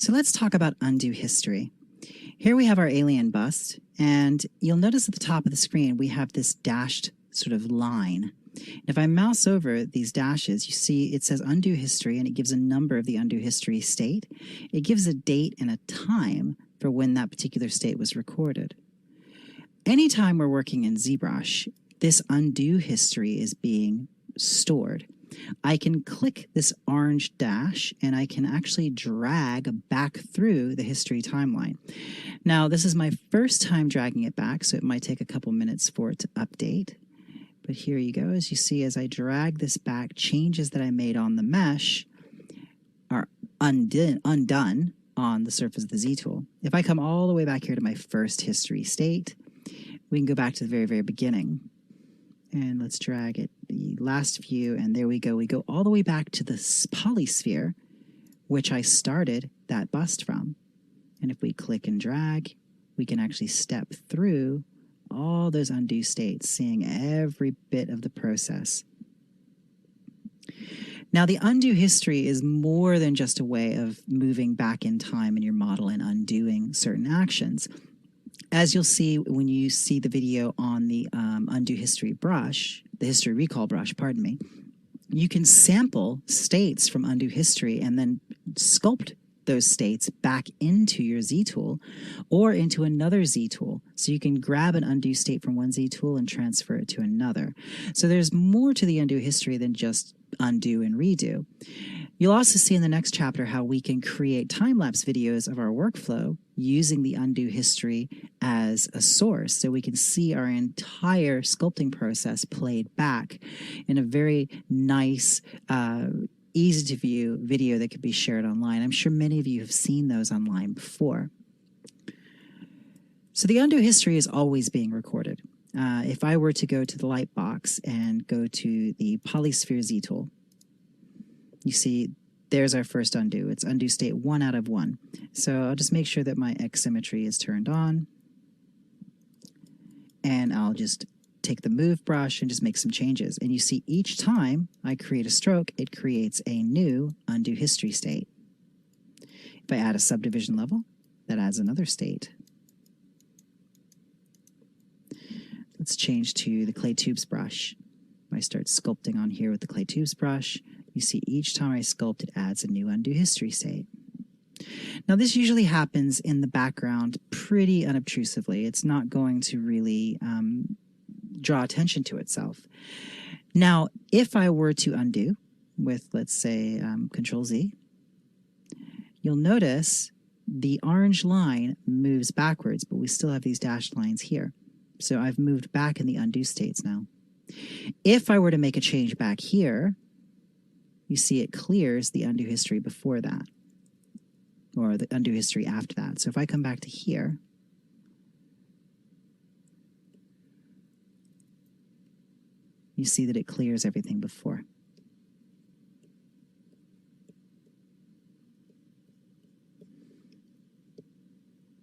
So let's talk about undo history. Here we have our alien bust, and you'll notice at the top of the screen we have this dashed sort of line. And if I mouse over these dashes, you see it says undo history, and it gives a number of the undo history state. It gives a date and a time for when that particular state was recorded. Anytime we're working in ZBrush, this undo history is being stored. I can click this orange dash and I can actually drag back through the history timeline. Now, this is my first time dragging it back, so it might take a couple minutes for it to update. But here you go. As you see, as I drag this back, changes that I made on the mesh are undone on the surface of the Z tool. If I come all the way back here to my first history state, we can go back to the very, very beginning. And let's drag it the last view, and there we go. We go all the way back to the polysphere, which I started that bust from. And if we click and drag, we can actually step through all those undo states, seeing every bit of the process. Now, the undo history is more than just a way of moving back in time in your model and undoing certain actions. As you'll see when you see the video on the undo history brush, the history recall brush, pardon me, you can sample states from undo history and then sculpt those states back into your Z tool or into another Z tool. So you can grab an undo state from one Z tool and transfer it to another. So there's more to the undo history than just undo and redo. You'll also see in the next chapter how we can create time-lapse videos of our workflow using the undo history as a source, so we can see our entire sculpting process played back in a very nice, easy-to-view video that could be shared online. I'm sure many of you have seen those online before. So the undo history is always being recorded. If I were to go to the light box and go to the Polysphere Z tool, you see there's our first undo. It's undo state 1 out of 1. So I'll just make sure that my X symmetry is turned on. And I'll just take the move brush and just make some changes. And you see each time I create a stroke, it creates a new undo history state. If I add a subdivision level, that adds another state. Let's change to the clay tubes brush. I start sculpting on here with the clay tubes brush. You see each time I sculpt, it adds a new undo history state. Now, this usually happens in the background pretty unobtrusively. It's not going to really draw attention to itself. Now, if I were to undo with, let's say, Control Z, you'll notice the orange line moves backwards, but we still have these dashed lines here. So I've moved back in the undo states now. If I were to make a change back here, you see it clears the undo history before that, or the undo history after that. So if I come back to here, you see that it clears everything before.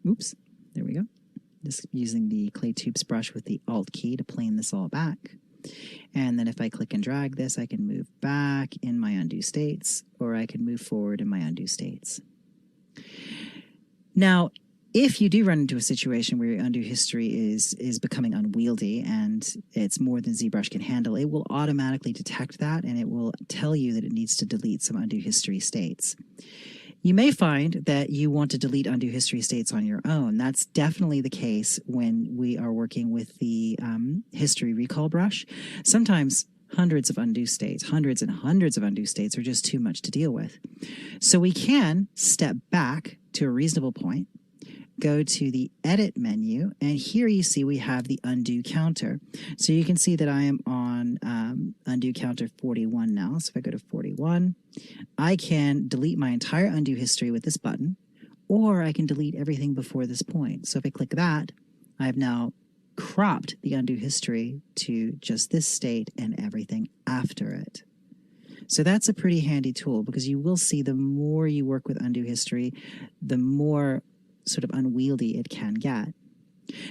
Oops, there we go. Just using the clay tubes brush with the Alt key to plane this all back. And then if I click and drag this, I can move back in my undo states, or I can move forward in my undo states. Now, if you do run into a situation where your undo history is becoming unwieldy and it's more than ZBrush can handle, it will automatically detect that, and it will tell you that it needs to delete some undo history states. You may find that you want to delete undo history states on your own. That's definitely the case when we are working with the history recall brush. Sometimes hundreds of undo states, hundreds and hundreds of undo states are just too much to deal with. So we can step back to a reasonable point, go to the edit menu, and here you see we have the undo counter. So you can see that I am on undo counter 41 now. So if I go to 41, I can delete my entire undo history with this button, or I can delete everything before this point. So if I click that, I have now cropped the undo history to just this state and everything after it. So that's a pretty handy tool, because you will see the more you work with undo history, the more sort of unwieldy it can get.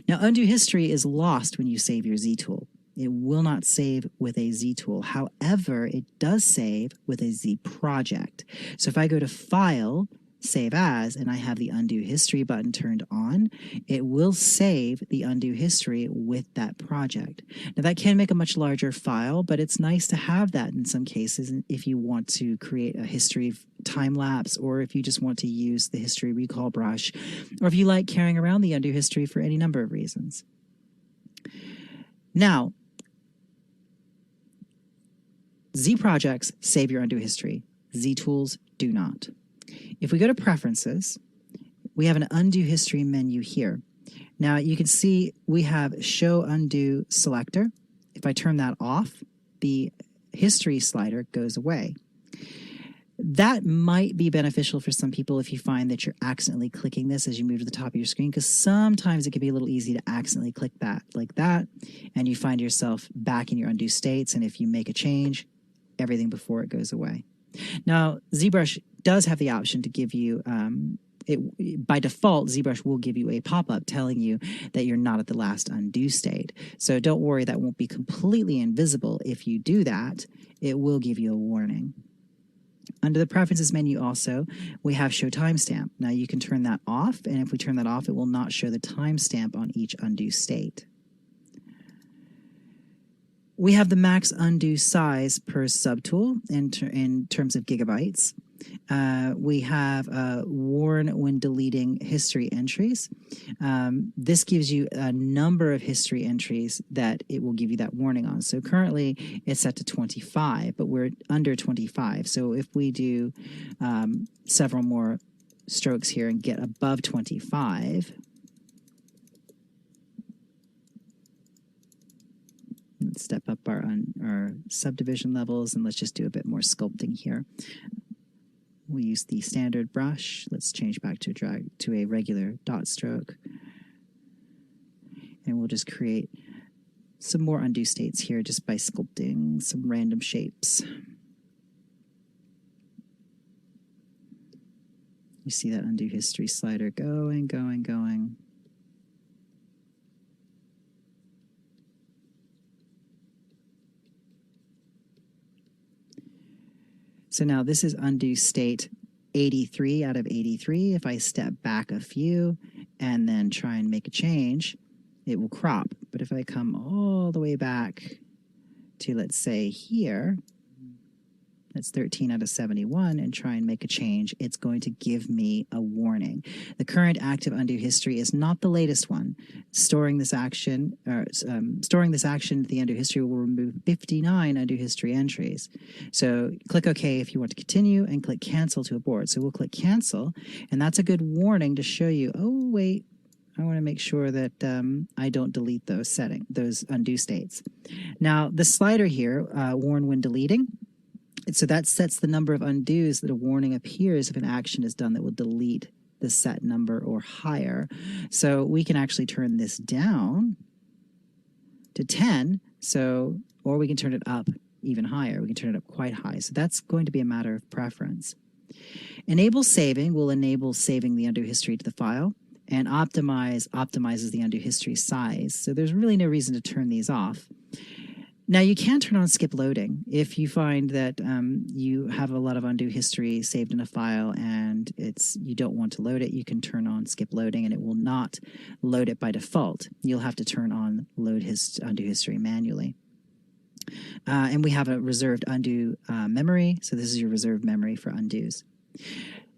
Now, undo history is lost when you save your Z tool. It will not save with a Z tool. However, it does save with a Z project. So if I go to File, save as, and I have the undo history button turned on, it will save the undo history with that project. Now that can make a much larger file, but it's nice to have that in some cases if you want to create a history time lapse, or if you just want to use the history recall brush, or if you like carrying around the undo history for any number of reasons. Now, Z projects save your undo history. Z tools do not. If we go to Preferences, we have an Undo History menu here. Now you can see we have Show Undo Selector. If I turn that off, the History slider goes away. That might be beneficial for some people if you find that you're accidentally clicking this as you move to the top of your screen, because sometimes it can be a little easy to accidentally click that like that, and you find yourself back in your undo states, and if you make a change, everything before it goes away. Now, ZBrush does have the option to give you, by default, ZBrush will give you a pop-up telling you that you're not at the last undo state. So don't worry, that won't be completely invisible. If you do that, it will give you a warning. Under the Preferences menu also, we have Show Timestamp. Now you can turn that off, and if we turn that off, it will not show the timestamp on each undo state. We have the max undo size per subtool in terms of gigabytes. We have warn when deleting history entries. This gives you a number of history entries that it will give you that warning on. So currently it's set to 25, but we're under 25. So if we do several more strokes here and get above 25, let's step up our subdivision levels, and let's just do a bit more sculpting here. We'll use the standard brush. Let's change back to a regular dot stroke. And we'll just create some more undo states here just by sculpting some random shapes. You see that undo history slider going, going, going. So now this is undo state 83 out of 83. If I step back a few and then try and make a change, it will crop. But if I come all the way back to, let's say, here, that's 13 out of 71, and try and make a change, it's going to give me a warning. The current active undo history is not the latest one. Storing this action into the undo history will remove 59 undo history entries. So click OK if you want to continue, and click Cancel to abort. So we'll click Cancel, and that's a good warning to show you, oh, wait, I want to make sure that I don't delete those undo states. Now, the slider here, warn when deleting, so that sets the number of undos that a warning appears if an action is done that will delete the set number or higher. So we can actually turn this down to 10, or we can turn it up even higher. We can turn it up quite high. So that's going to be a matter of preference. Enable saving will enable saving the undo history to the file, and optimizes the undo history size. So there's really no reason to turn these off. Now, you can turn on skip loading if you find that you have a lot of undo history saved in a file and you don't want to load it. You can turn on skip loading, and it will not load it by default. You'll have to turn on load undo history manually. And we have a reserved undo memory. So this is your reserved memory for undos.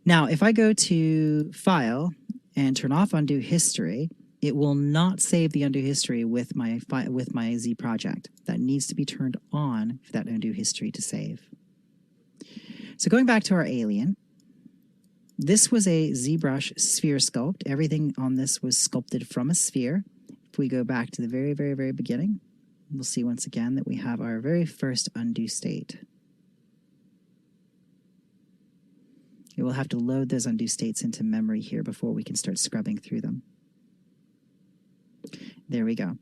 Now, if I go to File and turn off undo history, it will not save the undo history with my Z project. That needs to be turned on for that undo history to save. So going back to our alien, this was a ZBrush sphere sculpt. Everything on this was sculpted from a sphere. If we go back to the very, very, very beginning, we'll see once again that we have our very first undo state. It will have to load those undo states into memory here before we can start scrubbing through them. There we go.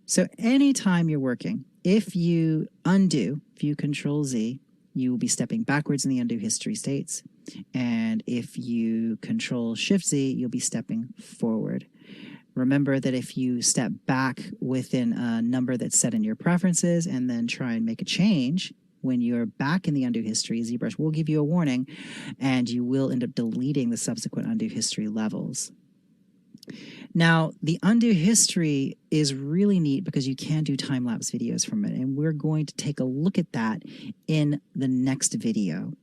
So anytime you're working, if you undo, if you Control Z, you will be stepping backwards in the undo history states. And if you Control Shift Z, you'll be stepping forward. Remember that if you step back within a number that's set in your preferences and then try and make a change, when you're back in the undo history, ZBrush will give you a warning, and you will end up deleting the subsequent undo history levels. Now, the undo history is really neat because you can do time-lapse videos from it, and we're going to take a look at that in the next video.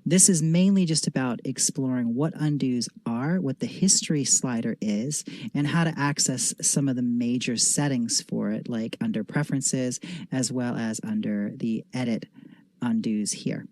This is mainly just about exploring what undos are, what the history slider is, and how to access some of the major settings for it, like under preferences, as well as under the edit undos here.